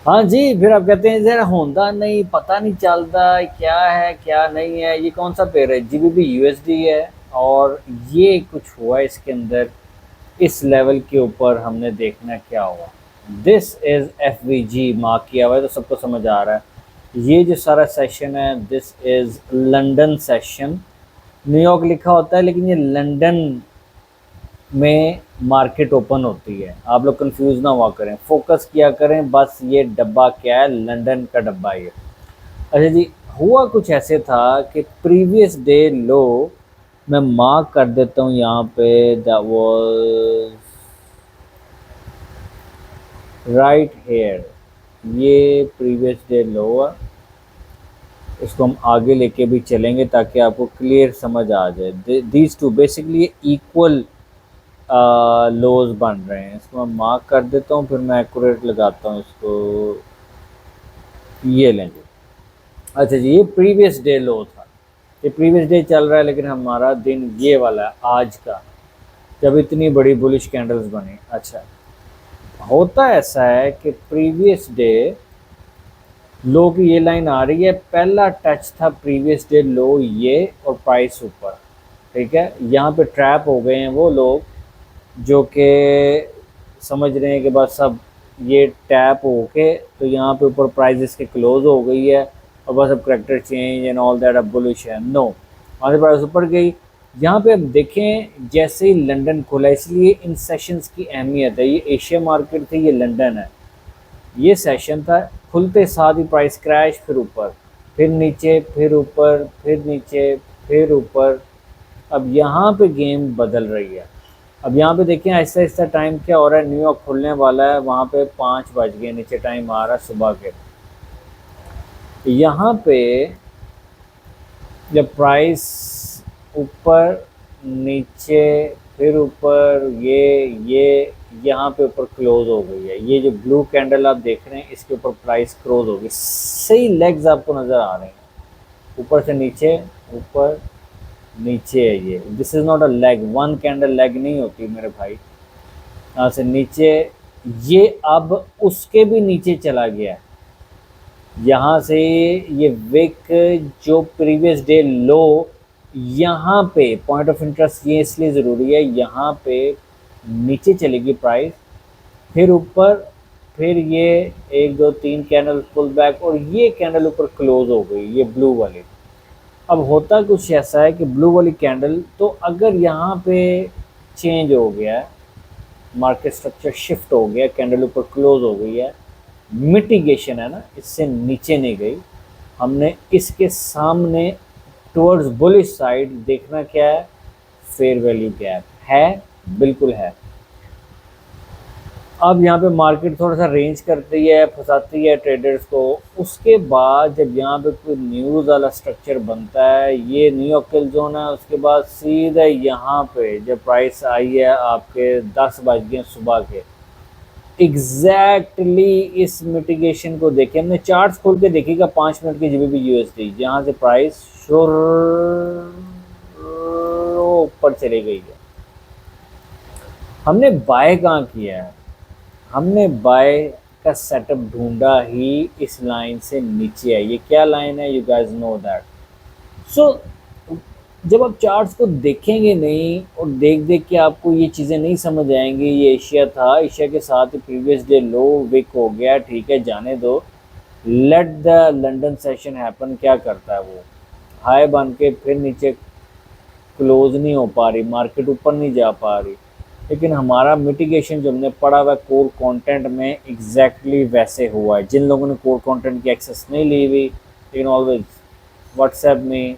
हाँ जी, फिर आप कहते हैं ज़रा होंदा नहीं, पता नहीं चलता क्या है क्या नहीं है। ये कौन सा पेयर है? जीबीपी यूएसडी है। और ये कुछ हुआ इसके अंदर, इस लेवल के ऊपर हमने देखना क्या हुआ। दिस इज एफवीजी मार्क किया हुआ है तो सबको समझ आ रहा है। ये जो सारा सेशन है this is London session. New York लिखा होता है लेकिन ये लंदन में मार्केट ओपन होती है। आप लोग कंफ्यूज ना हुआ करें, फोकस किया करें बस ये डब्बा क्या है, लंदन का डब्बा ये। अच्छा जी, हुआ कुछ ऐसे था कि प्रीवियस डे लो मैं मार्क कर देता हूँ यहाँ पे, दैट वाज राइट हेयर। ये प्रीवियस डे लो है, इसको हम आगे लेके भी चलेंगे ताकि आपको क्लियर समझ आ जाए। दीज टू बेसिकली इक्वल लोज बन रहे हैं। इसको मैं मार्क कर देता हूँ, फिर मैं एक्यूरेट लगाता हूँ इसको। ये लेंगे। अच्छा जी, ये प्रीवियस डे लो था। ये प्रीवियस डे चल रहा है लेकिन हमारा दिन ये वाला है आज का, जब इतनी बड़ी बुलिश कैंडल्स बनी। अच्छा, होता ऐसा है कि प्रीवियस डे लो की ये लाइन आ रही है, पहला टच था प्रीवियस डे लो ये और प्राइस ऊपर। ठीक है, यहाँ पे ट्रैप हो गए हैं वो लोग जो कि समझ रहे हैं कि बस अब ये टैप होके तो यहाँ पे ऊपर प्राइस के क्लोज हो गई है और बस अब character change and all that, अब बुलिश है। नो, वहाँ से प्राइस ऊपर गई। यहाँ पे अब देखें जैसे ही लंदन खुला, इसलिए इन सेशंस की अहमियत है। ये एशिया मार्केट थी, ये लंदन है। ये सेशन था, खुलते साथ ही प्राइस क्रैश, फिर ऊपर, फिर नीचे, फिर ऊपर, फिर नीचे, फिर ऊपर। अब यहाँ पे गेम बदल रही है। अब यहाँ पे देखिए आहिस्ता आहिस्ता टाइम क्या हो रहा है, न्यूयॉर्क खुलने वाला है, वहाँ पे 5 बज गए, नीचे टाइम आ रहा है सुबह के। यहाँ पे जब प्राइस ऊपर नीचे फिर ऊपर, ये यहाँ पे ऊपर क्लोज हो गई है। ये जो ब्लू कैंडल आप देख रहे हैं इसके ऊपर प्राइस क्लोज हो गई। सही लेग्स आपको नज़र आ रहे हैं, ऊपर से नीचे, ऊपर नीचे है। ये this is not a leg, one candle leg नहीं होती मेरे भाई। यहाँ से नीचे, ये अब उसके भी नीचे चला गया है। यहाँ से ये विक जो प्रीवियस डे लो, यहाँ पे पॉइंट ऑफ इंटरेस्ट ये इसलिए ज़रूरी है, यहाँ पे नीचे चलेगी प्राइस, फिर ऊपर, फिर ये 1 2 3 कैंडल पुल बैक और ये कैंडल ऊपर क्लोज हो गई, ये ब्लू वाली। अब होता कुछ ऐसा है कि ब्लू वाली कैंडल तो अगर यहाँ पे चेंज हो गया है, मार्केट स्ट्रक्चर शिफ्ट हो गया, कैंडल ऊपर क्लोज हो गई है, मिटिगेशन है ना, इससे नीचे नहीं गई, हमने इसके सामने टुवर्ड्स बुलिश साइड देखना क्या है, फेयर वैल्यू गैप है, बिल्कुल है। अब यहाँ पे मार्केट थोड़ा सा रेंज करती है, फंसाती है ट्रेडर्स को। उसके बाद जब यहाँ पे कोई न्यूज़ वाला स्ट्रक्चर बनता है, ये न्यूयॉर्क किल जोन है, उसके बाद सीधा यहाँ पे जब प्राइस आई है आपके 10 बज गए सुबह के, एग्जैक्टली इस मिटिगेशन को देखे हमने, चार्ट्स खोल के देखिएगा 5 मिनट की जीबीपी यूएसडी, जहाँ से प्राइस शुर ऊपर चली गई है। हमने बाय कहाँ किया है? हमने बाय का सेटअप ढूंढा ही इस लाइन से नीचे है। ये क्या लाइन है? You guys know that. So जब आप चार्ट्स को देखेंगे नहीं और देख देख के आपको ये चीज़ें नहीं समझ आएंगी, ये एशिया था, एशिया के साथ ही प्रीवियस डे लो विक हो गया, ठीक है जाने दो, let the London session happen. क्या करता है वो, हाई बन के फिर नीचे क्लोज नहीं हो पा रही, मार्केट ऊपर नहीं जा पा रही। लेकिन हमारा मिटिगेशन जो हमने पढ़ा हुआ कोर कंटेंट में एग्जैक्टली वैसे हुआ है। जिन लोगों ने कोर कंटेंट की एक्सेस नहीं ली हुई, लेकिन ऑलवेज व्हाट्सएप में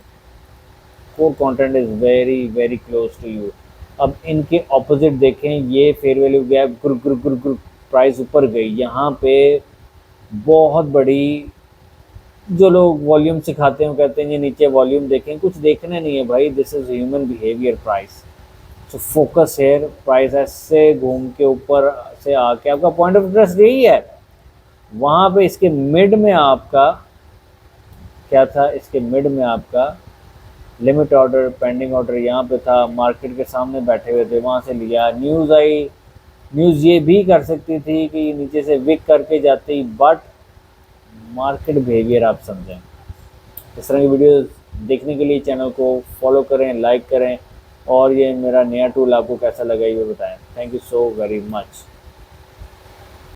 core content is very very close to you. अब इनके ऑपोजिट देखें, ये फेयर वैल्यू गैप गुर गुर गुर गुर प्राइस ऊपर गई, यहाँ पे बहुत बड़ी, जो लोग वॉल्यूम सिखाते हैं कहते हैं ये नीचे वॉल्यूम देखें, कुछ देखना नहीं है भाई, this is human behaviour price. So focus here, price ऐसे घूम के ऊपर से आके, आपका पॉइंट ऑफ इंटरेस्ट यही है, वहाँ पे इसके मिड में आपका क्या था, इसके मिड में आपका लिमिट ऑर्डर, पेंडिंग ऑर्डर यहाँ पे था, मार्केट के सामने बैठे हुए थे, वहाँ से लिया। न्यूज़ आई, न्यूज़ ये भी कर सकती थी कि नीचे से विक करके जाती, बट मार्केट बिहेवियर आप समझें। इस तरह की वीडियो देखने के लिए चैनल को फॉलो करें, लाइक करें, और ये मेरा नया टूल आपको कैसा लगा ये बताएं। Thank you so very much.